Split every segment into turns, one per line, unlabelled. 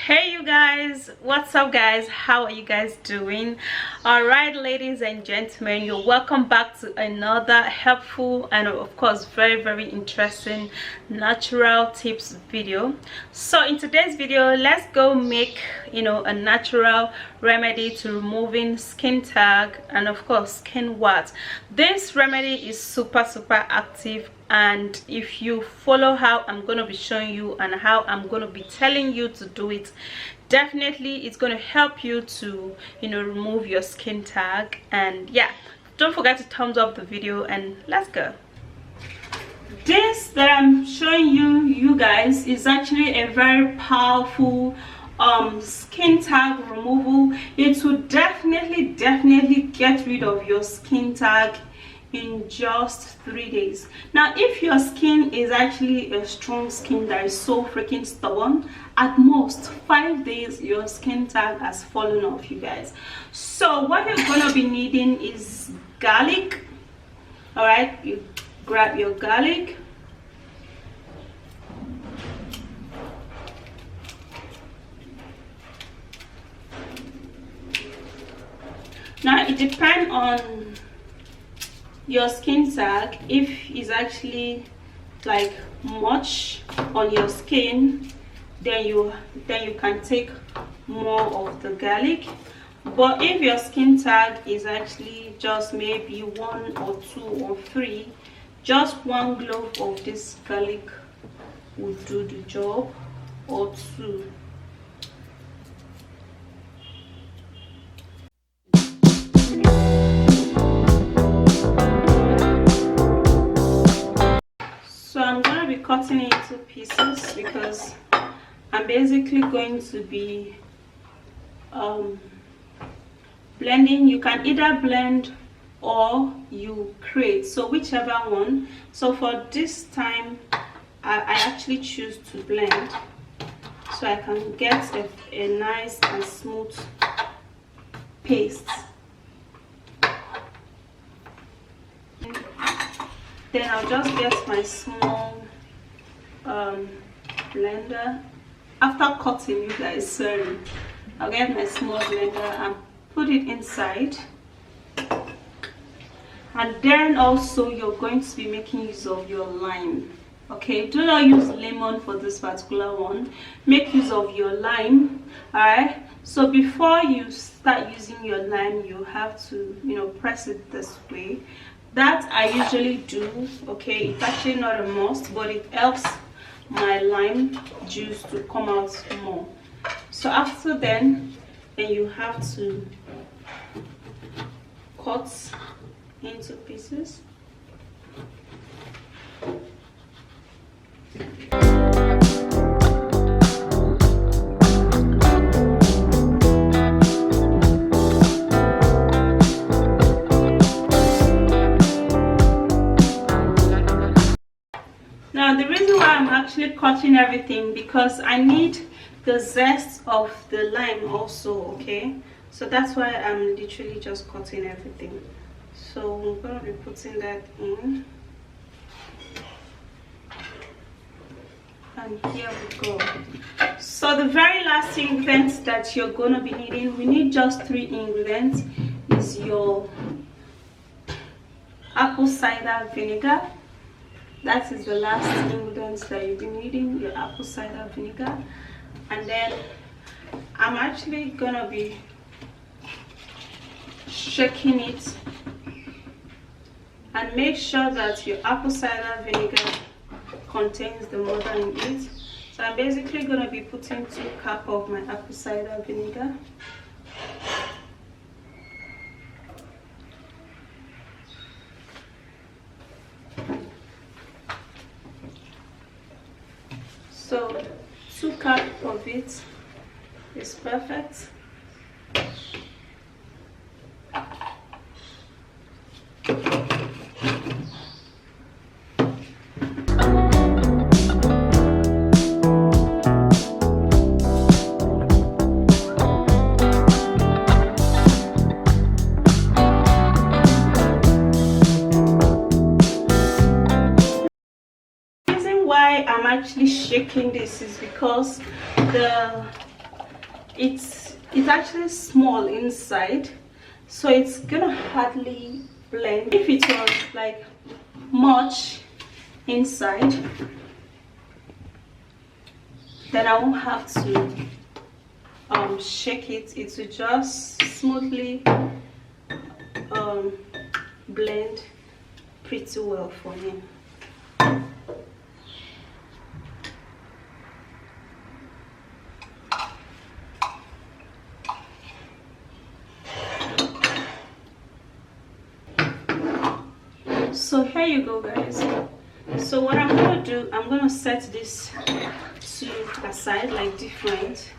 Hey you guys, what's up guys? How are you guys doing? All right, ladies and gentlemen, you're welcome back to another helpful and of course very interesting natural tips video. So in today's video, let's go make a natural remedy to removing skin tag and of course skin warts. This remedy is super active, and if you follow how I'm going to be showing you and how I'm going to be telling you to do it, definitely it's going to help you to remove your skin tag. And yeah, don't forget to thumbs up the video and let's go. This that I'm showing you guys is actually a very powerful skin tag removal. It will definitely get rid of your skin tag in just 3 days. Now if your skin is actually a strong skin that is so freaking stubborn, at most 5 days your skin tag has fallen off, you guys. So what you're gonna be needing is garlic. All right, you grab your garlic, now it depends on your skin tag. If it's actually like much on your skin, then you can take more of the garlic. But if your skin tag is actually just maybe 1 or 2 or 3, just 1 clove of this garlic will do the job, or 2. So I'm going to be cutting it into pieces because I'm basically going to be blending. You can either blend or you create, so whichever one. So for this time I actually choose to blend so I can get a nice and smooth paste. Then I'll just get my small blender. After cutting, you guys, sorry, I'll get my small blender and put it inside. And then also you're going to be making use of your lime. Okay, do not use lemon for this particular one. Make use of your lime. All right, so before you start using your lime, you have to press it this way. That I usually do. Okay, it's actually not a must, but it helps my lime juice to come out more. So after then you have to cut into pieces. Now the reason why I'm actually cutting everything, because I need the zest of the lime also. Okay, so that's why I'm literally just cutting everything. So I'm going to be putting that in, and here we go. So the very last ingredient that you're going to be needing, we need just 3 ingredients, is your apple cider vinegar. That is the last ingredients that you'll be needing, your apple cider vinegar. And then I'm actually gonna be shaking it, and make sure that your apple cider vinegar contains the mother in it. So I'm basically gonna be putting 2 cups of my apple cider vinegar. So 2 cups of it is perfect. Why I'm actually shaking this is because the it's actually small inside, so it's gonna hardly blend. If it was like much inside, then I won't have to shake it. It will just smoothly blend pretty well for me. So here you go, guys. So what I'm gonna do, I'm gonna set this to aside like different.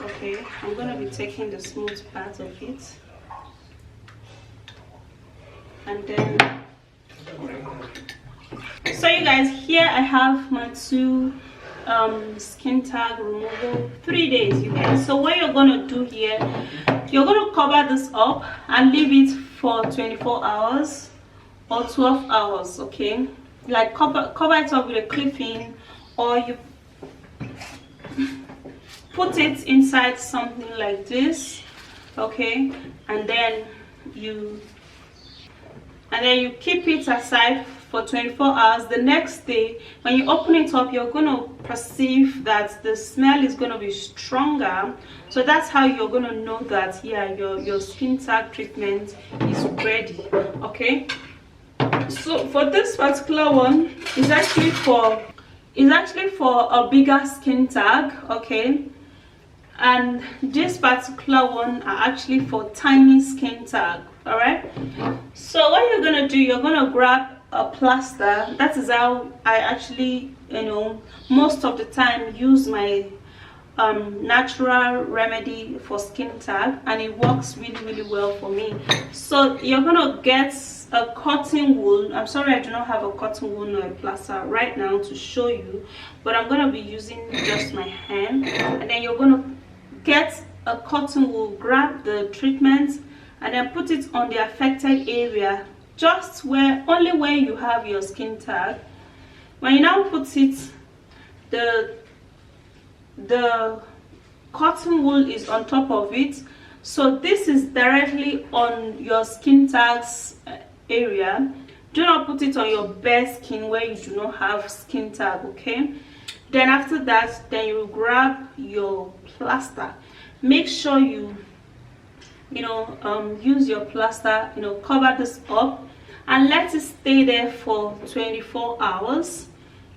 Okay, I'm gonna be taking the smooth part of it, and then so you guys, here I have my two skin tag removal, 3 days, you guys. So what you're gonna do here, you're gonna cover this up and leave it for 24 hours or 12 hours. Okay, like cover it up with a clip-in, or you put it inside something like this. Okay, and then you keep it aside for 24 hours. The next day when you open it up, you're going to perceive that the smell is going to be stronger. So that's how you're going to know that, yeah, your skin tag treatment is ready. Okay, so for this particular one, it's actually for a bigger skin tag. Okay, and this particular one are actually for tiny skin tag. All right, so what you're gonna do, you're gonna grab a plaster. That is how I actually, most of the time use my natural remedy for skin tag, and it works really well for me. So you're gonna get a cotton wool. I'm sorry I do not have a cotton wool or a plaster right now to show you, but I'm gonna be using just my hand. And then you're gonna get a cotton wool, grab the treatment, and then put it on the affected area, just only where you have your skin tag. When you now put it, the cotton wool is on top of it, so this is directly on your skin tags area. Do not put it on your bare skin where you do not have skin tag. Okay, then after that, then you grab your plaster. Make sure you use your plaster, cover this up and let it stay there for 24 hours.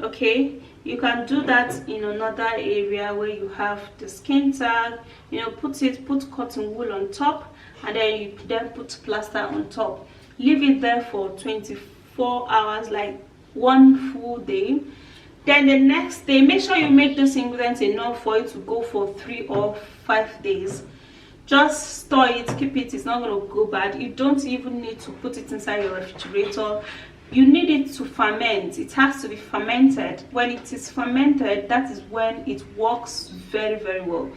Okay, you can do that in another area where you have the skin tag. Put cotton wool on top, and then you put plaster on top. Leave it there for 24 hours, like one full day. Then the next day, make sure you make this ingredient enough for it to go for 3 or 5 days. Just store it, keep it. It's not going to go bad. You don't even need to put it inside your refrigerator. You need it to ferment. It has to be fermented. When it is fermented, that is when it works very well.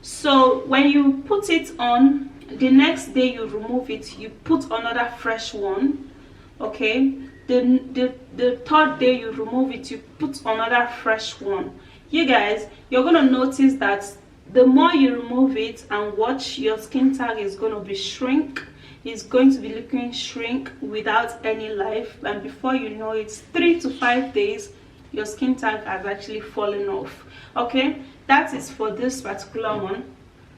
So when you put it on, the next day you remove it, you put another fresh one. Okay, the third day you remove it, you put another fresh one. You guys, you're going to notice that the more you remove it and watch, your skin tag is going to be shrink. It's going to be looking shrink without any life, and before you know it, 3 to 5 days, your skin tag has actually fallen off. Okay, that is for this particular one.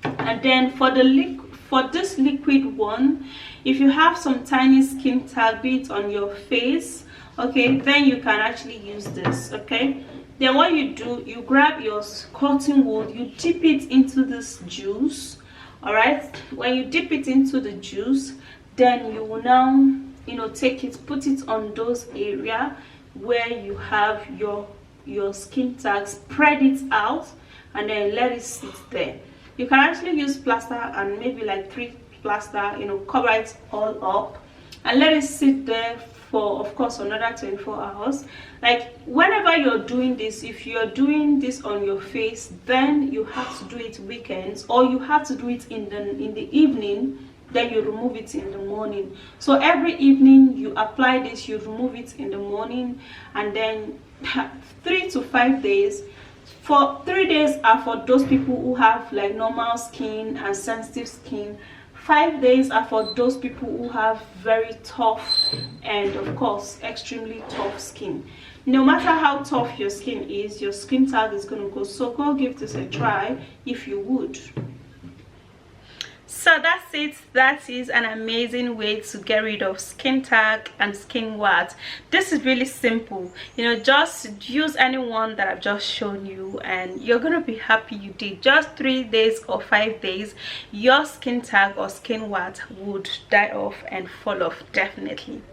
And then for this liquid one, if you have some tiny skin tag, be it on your face, okay, then you can actually use this. Okay, then what you do, you grab your cotton wool, you dip it into this juice. All right, when you dip it into the juice, then you will now take it, put it on those area where you have your skin tag, spread it out, and then let it sit there. You can actually use plaster, and maybe like 3 plaster, cover it all up and let it sit there for, of course, another 24 hours. Like whenever you're doing this, if you're doing this on your face, then you have to do it weekends, or you have to do it in the evening, then you remove it in the morning. So every evening you apply this, you remove it in the morning, and then 3 to 5 days, For 3 days are for those people who have like normal skin and sensitive skin. 5 days are for those people who have very tough and of course extremely tough skin. No matter how tough your skin is, your skin tag is going to go. So go give this a try if you would. So that's it. That is an amazing way to get rid of skin tag and skin warts. This is really simple. You know, just use any one that I've just shown you and you're gonna be happy you did. Just 3 days or 5 days, your skin tag or skin wart would die off and fall off, definitely.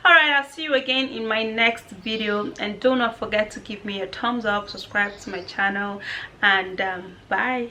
All right, I'll see you again in my next video, and do not forget to give me a thumbs up, subscribe to my channel, and bye.